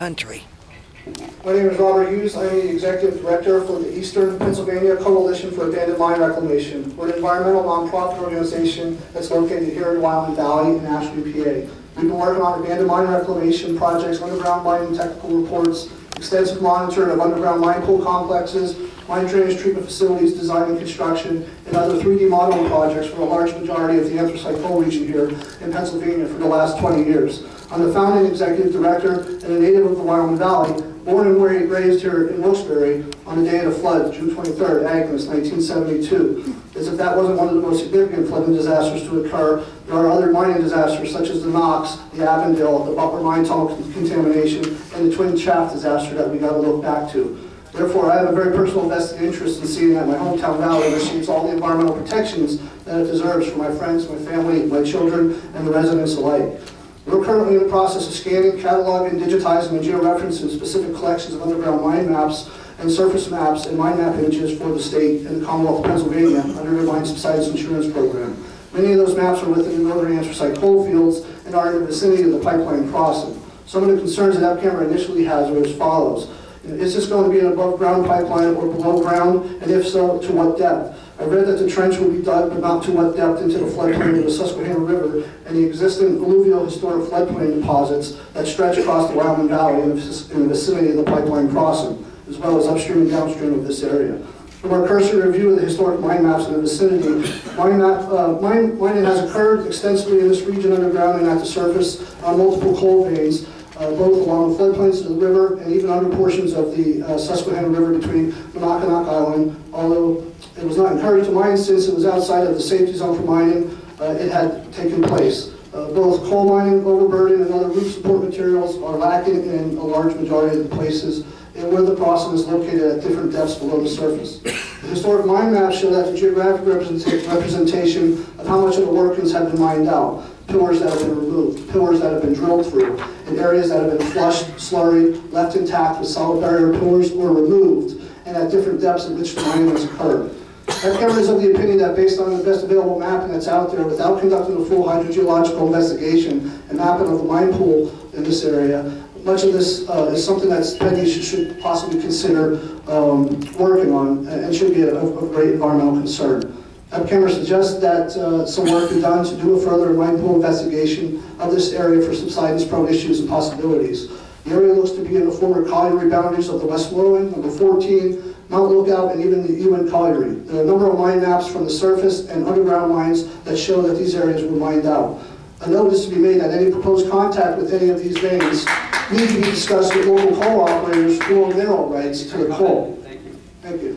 country. My name is Robert Hughes. I'm the Executive Director for the Eastern Pennsylvania Coalition for Abandoned Mine Reclamation. We're an environmental nonprofit organization that's located here in Wyoming Valley in Ashby, PA. We've been working on abandoned mine reclamation projects, underground mining technical reports, extensive monitoring of underground mine pool complexes, mine drainage treatment facilities, design and construction, and other 3D modeling projects for a large majority of the anthracite coal region here in Pennsylvania for the last 20 years. I'm the founding executive director and a native of the Wyoming Valley, born and raised here in Wilkes-Barre on the day of the flood, June 23rd, Agnes, 1972. As if that wasn't one of the most significant flooding disasters to occur, there are other mining disasters such as the Knox, the Avondale, the Butler mine tunnel contamination, and the Twin Shaft disaster that we got to look back to. Therefore, I have a very personal vested interest in seeing that my hometown valley receives all the environmental protections that it deserves for my friends, my family, my children, and the residents alike. We're currently in the process of scanning, cataloging, digitizing, and georeferencing specific collections of underground mine maps and surface maps and mine map images for the state and the Commonwealth of Pennsylvania under their Mine Subsidence Insurance Program. Many of those maps are within the northern anthracite coal fields and are in the vicinity of the pipeline crossing. Some of the concerns that AppCamera initially has are as follows. Is this going to be an above ground pipeline or below ground, and if so, to what depth? I read that the trench will be dug, but not to what depth into the floodplain of the Susquehanna River and the existing alluvial historic floodplain deposits that stretch across the Wyoming Valley in the vicinity of the pipeline crossing, as well as upstream and downstream of this area. From our cursory review of the historic mine maps in the vicinity, mining has occurred extensively in this region underground and at the surface on multiple coal veins, both along the floodplains of the river and even under portions of the Susquehanna River between Monadnock Island. Although it was not encouraged to mine since it was outside of the safety zone for mining, it had taken place. Both coal mining, overburden, and other roof support materials are lacking in a large majority of the places and where the crossing is located at different depths below the surface. The historic mine maps show that the geographic representation of how much of the workings have been mined out, pillars that have been removed, pillars that have been drilled through, and areas that have been flushed, slurried, left intact with solid barrier pillars or removed, and at different depths at which the mining has occurred. AppCamera is of the opinion that based on the best available mapping that's out there, without conducting a full hydrogeological investigation and mapping of the mine pool in this area, much of this is something that Penny should possibly consider working on and should be of great environmental concern. AppCamera suggests that some work be done to do a further mine pool investigation of this area for subsidence-prone issues and possibilities. The area looks to be in the former colliery boundaries of the West Willowan, number 14, Mount Lookout, and even the Ewan Colliery. There are a number of mine maps from the surface and underground mines that show that these areas were mined out. A note is to be made that any proposed contact with any of these veins need to be discussed with local coal operators who own mineral rights to the coal. Thank you. Thank you.